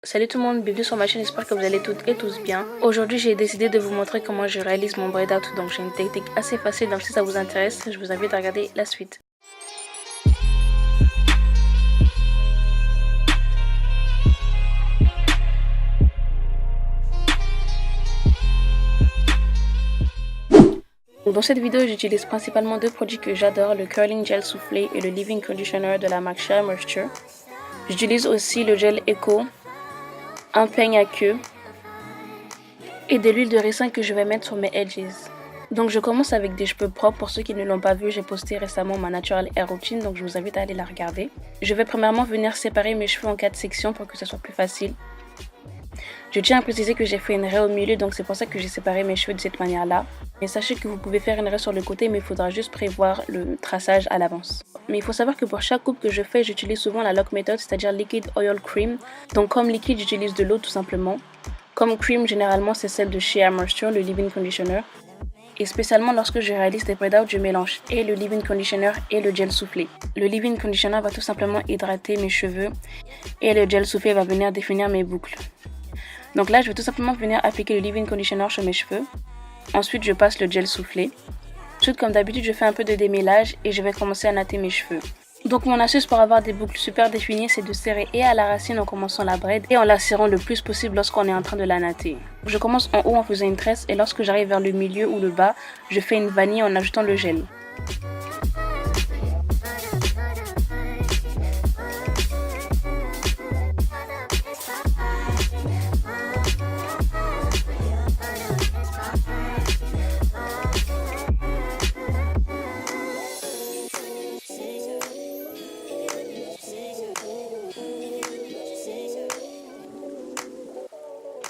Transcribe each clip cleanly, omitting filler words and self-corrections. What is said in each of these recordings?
Salut tout le monde, bienvenue sur ma chaîne, j'espère que vous allez toutes et tous bien. Aujourd'hui j'ai décidé de vous montrer comment je réalise mon braid out, donc j'ai une technique assez facile, donc si ça vous intéresse, je vous invite à regarder la suite. Dans cette vidéo, j'utilise principalement deux produits que j'adore, le Curling Gel Soufflé et le Leave-In Conditioner de la marque Shea Moisture. J'utilise aussi le gel Eco, un peigne à queue et de l'huile de ricin que je vais mettre sur mes edges. Donc je commence avec des cheveux propres. Pour ceux qui ne l'ont pas vu, j'ai posté récemment ma Natural Hair Routine, donc je vous invite à aller la regarder. Je vais premièrement venir séparer mes cheveux en 4 sections pour que ce soit plus facile. Je tiens à préciser que j'ai fait une raie au milieu, donc c'est pour ça que j'ai séparé mes cheveux de cette manière-là. Mais sachez que vous pouvez faire une raie sur le côté, mais il faudra juste prévoir le traçage à l'avance. Mais il faut savoir que pour chaque coupe que je fais, j'utilise souvent la lock méthode, c'est-à-dire liquid oil cream. Donc comme liquide, j'utilise de l'eau tout simplement. Comme cream, généralement c'est celle de Shea Moisture, le Leave-In Conditioner. Et spécialement lorsque je réalise des braid out, je mélange et le leave-in conditioner et le gel soufflé. Le leave-in conditioner va tout simplement hydrater mes cheveux et le gel soufflé va venir définir mes boucles. Donc là, je vais tout simplement venir appliquer le leave-in conditioner sur mes cheveux. Ensuite, je passe le gel soufflé. Ensuite, comme d'habitude, je fais un peu de démêlage et je vais commencer à natter mes cheveux. Donc mon astuce pour avoir des boucles super définies, c'est de serrer et à la racine en commençant la braid et en la serrant le plus possible lorsqu'on est en train de la natter. Je commence en haut en faisant une tresse et lorsque j'arrive vers le milieu ou le bas, je fais une vanille en ajoutant le gel.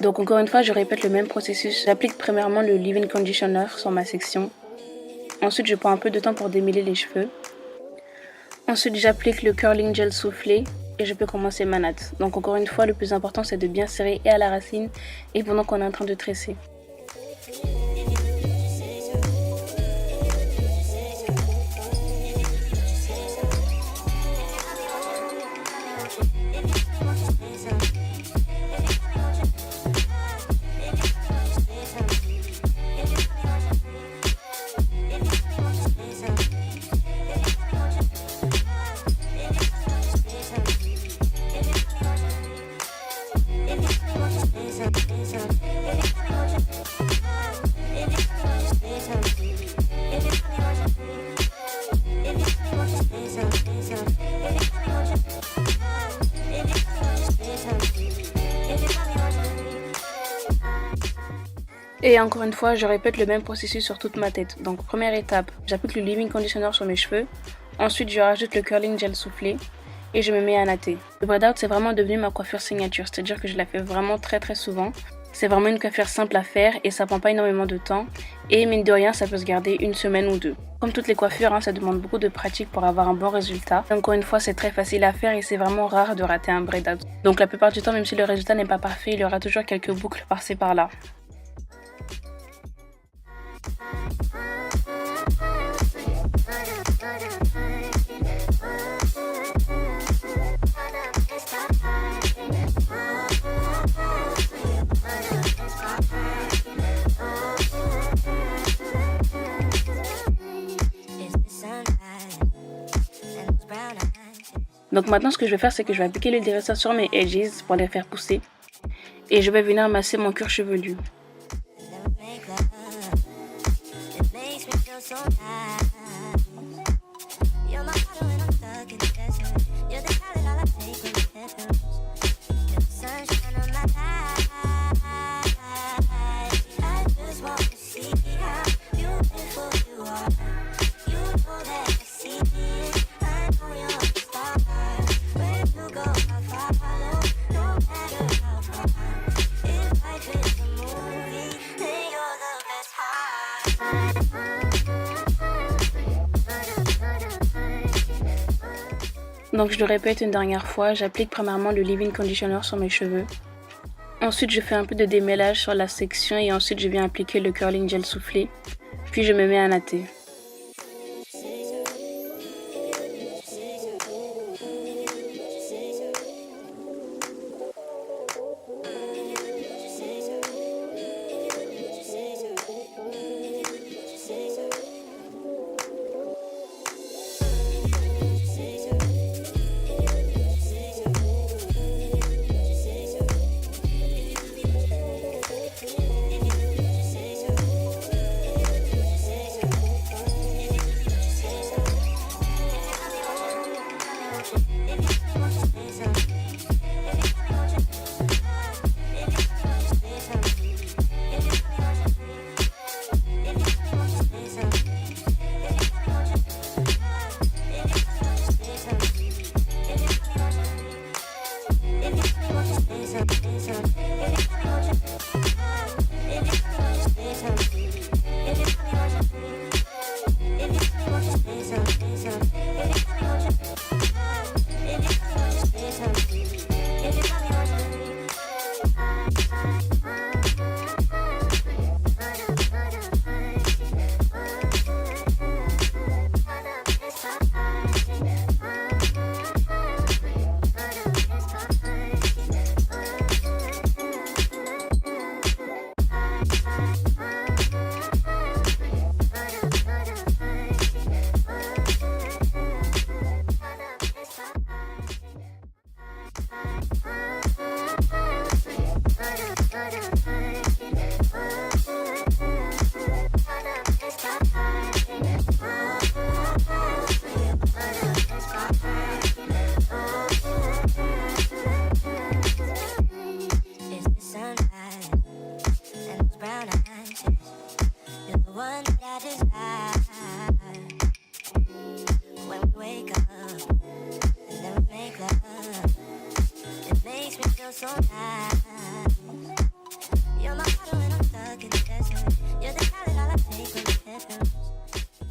Donc encore une fois, je répète le même processus. J'applique premièrement le leave-in conditioner sur ma section. Ensuite, je prends un peu de temps pour démêler les cheveux. Ensuite, j'applique le curling gel soufflé et je peux commencer ma natte. Donc encore une fois, le plus important, c'est de bien serrer et à la racine et pendant qu'on est en train de tresser. Et encore une fois, je répète le même processus sur toute ma tête. Donc première étape, j'applique le leave-in conditioner sur mes cheveux. Ensuite, je rajoute le curling gel soufflé et je me mets à natter. Le braid out, c'est vraiment devenu ma coiffure signature, c'est-à-dire que je la fais vraiment très souvent. C'est vraiment une coiffure simple à faire et ça prend pas énormément de temps. Et mine de rien, ça peut se garder une semaine ou deux. Comme toutes les coiffures, ça demande beaucoup de pratique pour avoir un bon résultat. Encore une fois, c'est très facile à faire et c'est vraiment rare de rater un braid out. Donc la plupart du temps, même si le résultat n'est pas parfait, il y aura toujours quelques boucles par-ci par-là. Donc maintenant ce que je vais faire, c'est que je vais appliquer l'huile de ricin sur mes edges pour les faire pousser. Et je vais venir masser mon cuir chevelu. Donc je le répète une dernière fois, j'applique premièrement le leave-in conditioner sur mes cheveux. Ensuite je fais un peu de démêlage sur la section et ensuite je viens appliquer le curling gel soufflé. Puis je me mets à natter.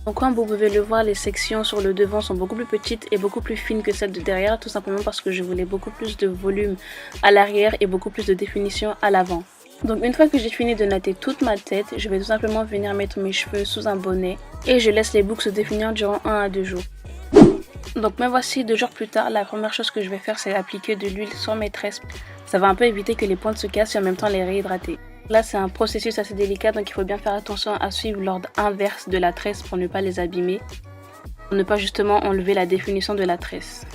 Donc comme vous pouvez le voir, les sections sur le devant sont beaucoup plus petites et beaucoup plus fines que celles de derrière, tout simplement parce que je voulais beaucoup plus de volume à l'arrière et beaucoup plus de définition à l'avant. Donc une fois que j'ai fini de natter toute ma tête, je vais tout simplement venir mettre mes cheveux sous un bonnet et je laisse les boucles se définir durant 1 à 2 jours. Donc me voici 2 jours plus tard, la première chose que je vais faire c'est appliquer de l'huile sur mes tresses. Ça va un peu éviter que les pointes se cassent et en même temps les réhydrater. Là c'est un processus assez délicat donc il faut bien faire attention à suivre l'ordre inverse de la tresse pour ne pas les abîmer, pour ne pas justement enlever la définition de la tresse.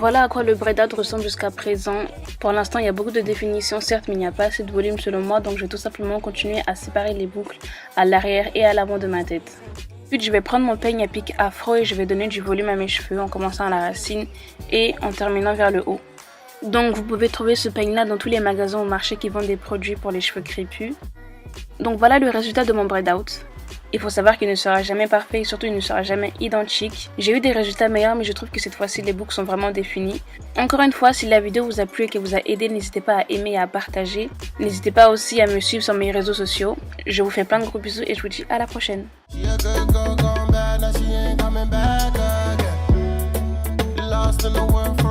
Voilà à quoi le braid out ressemble jusqu'à présent. Pour l'instant il y a beaucoup de définition certes mais il n'y a pas assez de volume selon moi, donc je vais tout simplement continuer à séparer les boucles à l'arrière et à l'avant de ma tête. Ensuite je vais prendre mon peigne à pic afro et je vais donner du volume à mes cheveux en commençant à la racine et en terminant vers le haut. Donc vous pouvez trouver ce peigne là dans tous les magasins au marché qui vendent des produits pour les cheveux crépus. Donc voilà le résultat de mon braid out. Il faut savoir qu'il ne sera jamais parfait et surtout il ne sera jamais identique. J'ai eu des résultats meilleurs mais je trouve que cette fois-ci les boucles sont vraiment définies. Encore une fois, si la vidéo vous a plu et qu'elle vous a aidé, n'hésitez pas à aimer et à partager. N'hésitez pas aussi à me suivre sur mes réseaux sociaux. Je vous fais plein de gros bisous et je vous dis à la prochaine. Lost in the world.